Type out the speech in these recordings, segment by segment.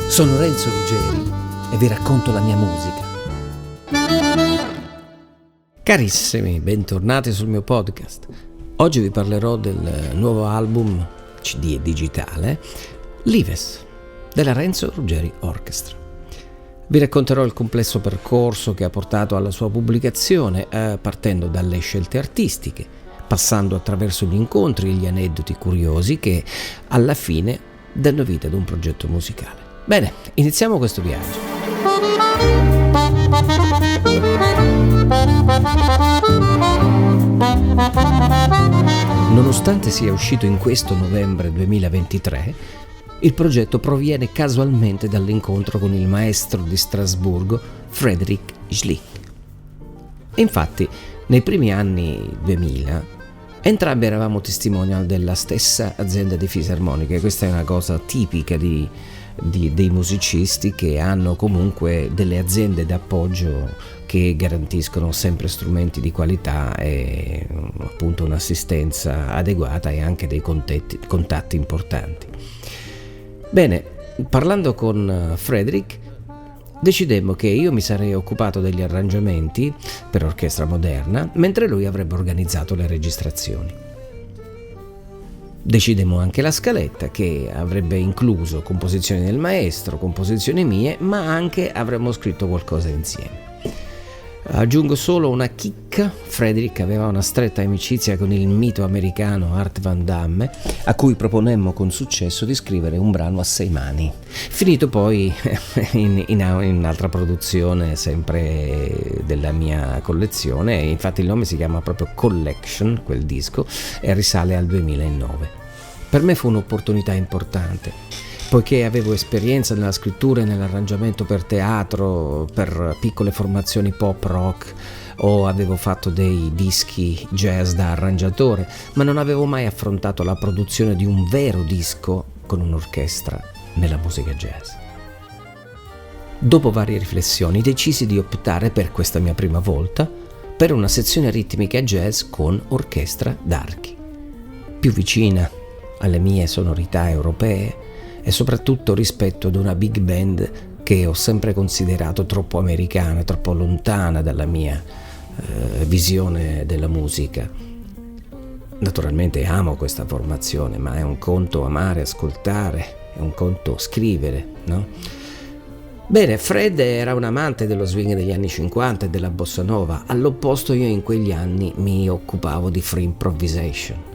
Sono Renzo Ruggeri e vi racconto la mia musica. Carissimi, bentornati sul mio podcast. Oggi vi parlerò del nuovo album CD e digitale Lives della Renzo Ruggeri Orchestra. Vi racconterò il complesso percorso che ha portato alla sua pubblicazione, partendo dalle scelte artistiche, passando attraverso gli incontri e gli aneddoti curiosi che alla fine danno vita ad un progetto musicale. Bene, iniziamo questo viaggio. Nonostante sia uscito in questo novembre 2023, il progetto proviene casualmente dall'incontro con il maestro di Strasburgo Frédéric Schlick. Infatti, nei primi anni 2000, entrambi eravamo testimonial della stessa azienda di fisarmonica. Questa è una cosa tipica dei musicisti, che hanno comunque delle aziende d'appoggio che garantiscono sempre strumenti di qualità e appunto un'assistenza adeguata e anche dei contatti importanti. Bene, parlando con Frédéric, decidemmo che io mi sarei occupato degli arrangiamenti per orchestra moderna, mentre lui avrebbe organizzato le registrazioni. Decidemmo anche la scaletta, che avrebbe incluso composizioni del maestro, composizioni mie, ma anche avremmo scritto qualcosa insieme. Aggiungo solo una chicca: Frédéric aveva una stretta amicizia con il mito americano Art Van Damme, a cui proponemmo con successo di scrivere un brano a 6 mani, finito poi in un'altra produzione sempre della mia collezione. Infatti il nome si chiama proprio Collection, quel disco, e risale al 2009. Per me fu un'opportunità importante, poiché avevo esperienza nella scrittura e nell'arrangiamento per teatro, per piccole formazioni pop rock, o avevo fatto dei dischi jazz da arrangiatore, ma non avevo mai affrontato la produzione di un vero disco con un'orchestra nella musica jazz. Dopo varie riflessioni decisi di optare per questa mia prima volta per una sezione ritmica jazz con orchestra d'archi, più vicina alle mie sonorità europee e soprattutto rispetto ad una big band che ho sempre considerato troppo americana, troppo lontana dalla mia visione della musica. Naturalmente amo questa formazione, ma è un conto amare, ascoltare, è un conto scrivere, no? Bene, Fred era un amante dello swing degli anni 50 e della bossa nova. All'opposto, io in quegli anni mi occupavo di free improvisation.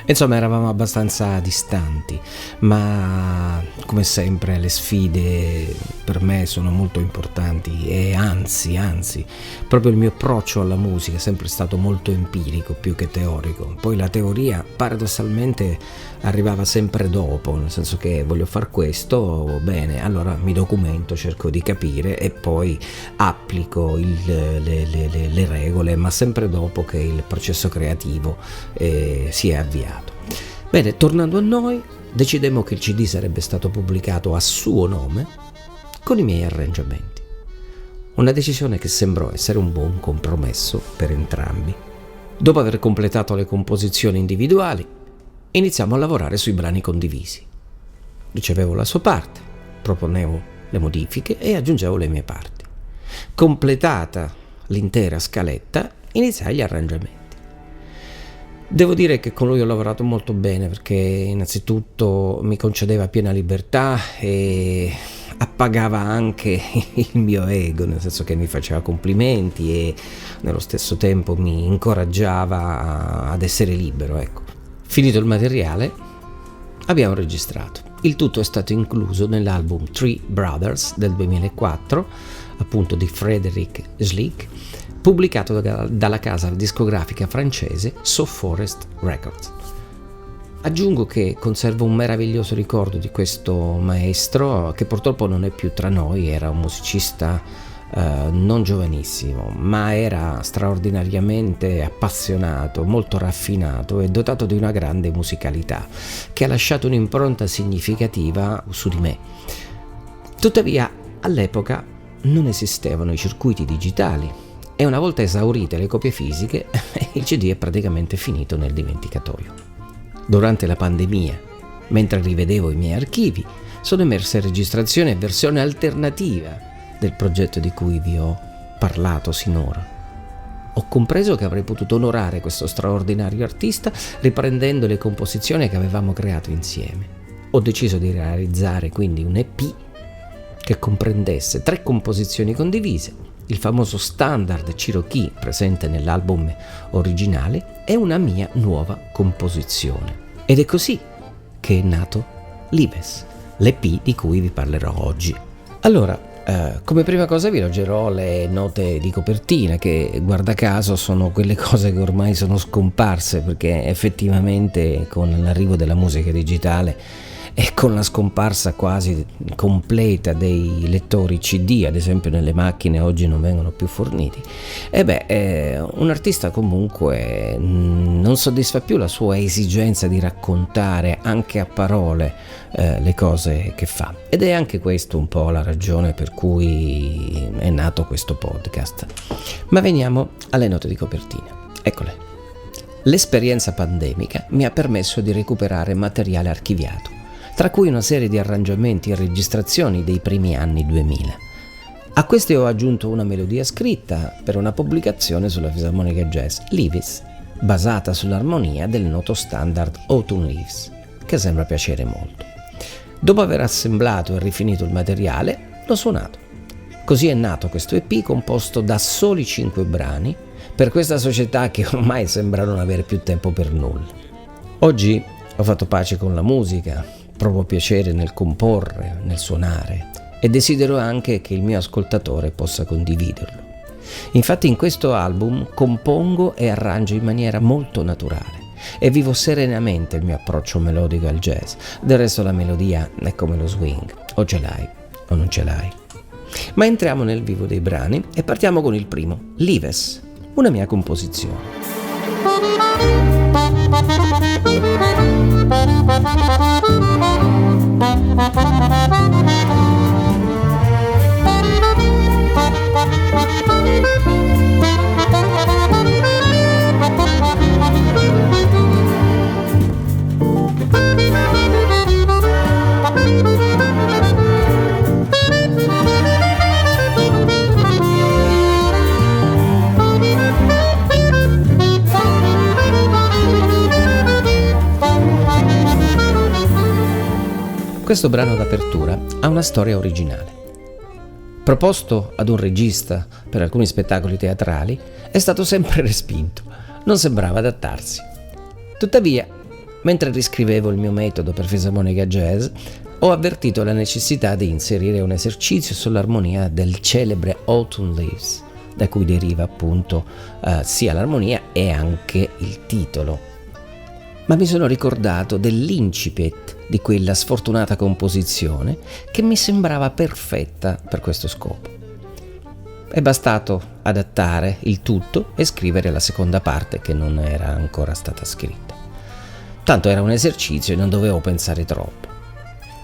Insomma, eravamo abbastanza distanti, ma come sempre le sfide per me sono molto importanti e anzi, proprio il mio approccio alla musica è sempre stato molto empirico più che teorico. Poi la teoria paradossalmente arrivava sempre dopo, nel senso che voglio far questo, bene, allora mi documento, cerco di capire e poi applico le regole, ma sempre dopo che il processo creativo si è avviato. Bene, tornando a noi, decidemmo che il CD sarebbe stato pubblicato a suo nome con i miei arrangiamenti. Una decisione che sembrò essere un buon compromesso per entrambi. Dopo aver completato le composizioni individuali, iniziamo a lavorare sui brani condivisi. Ricevevo la sua parte, proponevo le modifiche e aggiungevo le mie parti. Completata l'intera scaletta, iniziai gli arrangiamenti. Devo dire che con lui ho lavorato molto bene, perché innanzitutto mi concedeva piena libertà e appagava anche il mio ego, nel senso che mi faceva complimenti e nello stesso tempo mi incoraggiava ad essere libero, ecco. Finito il materiale, abbiamo registrato. Il tutto è stato incluso nell'album Three Brothers del 2004, appunto di Frédéric Schlick, pubblicato dalla casa discografica francese So Forest Records. Aggiungo che conservo un meraviglioso ricordo di questo maestro, che purtroppo non è più tra noi. Era un musicista non giovanissimo, ma era straordinariamente appassionato, molto raffinato e dotato di una grande musicalità, che ha lasciato un'impronta significativa su di me. Tuttavia, all'epoca non esistevano i circuiti digitali e una volta esaurite le copie fisiche, il CD è praticamente finito nel dimenticatoio. Durante la pandemia, mentre rivedevo i miei archivi, sono emerse registrazioni e versione alternativa del progetto di cui vi ho parlato sinora. Ho compreso che avrei potuto onorare questo straordinario artista riprendendo le composizioni che avevamo creato insieme. Ho deciso di realizzare quindi un EP che comprendesse 3 composizioni condivise, il famoso standard Cherokee presente nell'album originale e una mia nuova composizione. Ed è così che è nato Lives, l'EP di cui vi parlerò oggi. Allora, come prima cosa vi leggerò le note di copertina che, guarda caso, sono quelle cose che ormai sono scomparse, perché effettivamente con l'arrivo della musica digitale e con la scomparsa quasi completa dei lettori CD, ad esempio nelle macchine oggi non vengono più forniti, un artista comunque non soddisfa più la sua esigenza di raccontare anche a parole le cose che fa, ed è anche questo un po' la ragione per cui è nato questo podcast. Ma veniamo alle note di copertina, eccole. L'esperienza pandemica mi ha permesso di recuperare materiale archiviato, tra cui una serie di arrangiamenti e registrazioni dei primi anni 2000. A queste ho aggiunto una melodia scritta per una pubblicazione sulla fisarmonica jazz, Lives, basata sull'armonia del noto standard Autumn Leaves, che sembra piacere molto. Dopo aver assemblato e rifinito il materiale, l'ho suonato. Così è nato questo EP composto da soli 5 brani per questa società che ormai sembra non avere più tempo per nulla. Oggi ho fatto pace con la musica, provo piacere nel comporre, nel suonare, e desidero anche che il mio ascoltatore possa condividerlo. Infatti in questo album compongo e arrangio in maniera molto naturale e vivo serenamente il mio approccio melodico al jazz. Del resto la melodia è come lo swing, o ce l'hai o non ce l'hai. Ma entriamo nel vivo dei brani e partiamo con il primo, Lives, una mia composizione. Questo brano d'apertura ha una storia originale. Proposto ad un regista per alcuni spettacoli teatrali, è stato sempre respinto, non sembrava adattarsi. Tuttavia, mentre riscrivevo il mio metodo per fisarmonica jazz, ho avvertito la necessità di inserire un esercizio sull'armonia del celebre Autumn Leaves, da cui deriva appunto sia l'armonia e anche il titolo. Ma mi sono ricordato dell'incipit di quella sfortunata composizione che mi sembrava perfetta per questo scopo. È bastato adattare il tutto e scrivere la seconda parte che non era ancora stata scritta. Tanto era un esercizio e non dovevo pensare troppo.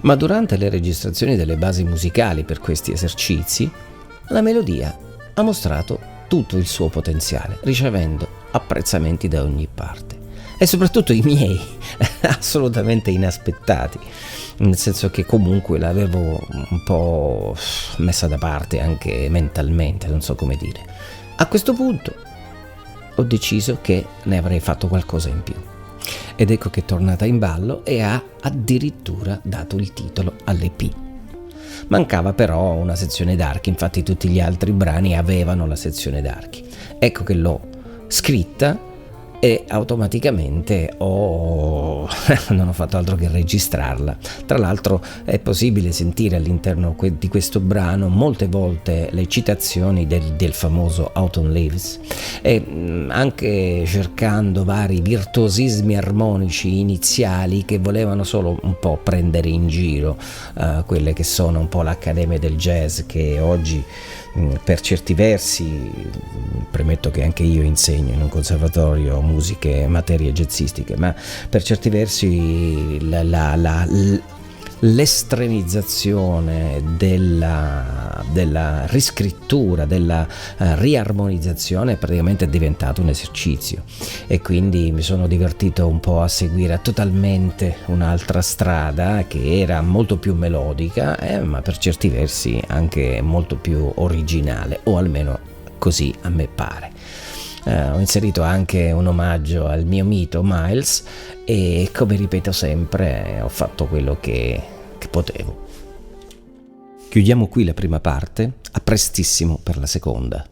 Ma durante le registrazioni delle basi musicali per questi esercizi, la melodia ha mostrato tutto il suo potenziale, ricevendo apprezzamenti da ogni parte. E soprattutto i miei, assolutamente inaspettati, nel senso che comunque l'avevo un po' messa da parte anche mentalmente, non so come dire. A questo punto ho deciso che ne avrei fatto qualcosa in più, ed ecco che è tornata in ballo e ha addirittura dato il titolo all'EP. Mancava però una sezione d'archi, infatti tutti gli altri brani avevano la sezione d'archi. Ecco che l'ho scritta e automaticamente non ho fatto altro che registrarla. Tra l'altro è possibile sentire all'interno di questo brano molte volte le citazioni del famoso Autumn Leaves, e anche cercando vari virtuosismi armonici iniziali che volevano solo un po' prendere in giro quelle che sono un po' l'accademia del jazz, che oggi per certi versi, premetto che anche io insegno in un conservatorio musiche, materie jazzistiche, ma per certi versi l'estremizzazione della riscrittura, della riarmonizzazione praticamente è diventato un esercizio, e quindi mi sono divertito un po' a seguire totalmente un'altra strada che era molto più melodica, ma per certi versi anche molto più originale, o almeno così a me pare. Ho inserito anche un omaggio al mio mito Miles, e come ripeto sempre ho fatto quello che potevo. Chiudiamo qui la prima parte, a prestissimo per la seconda.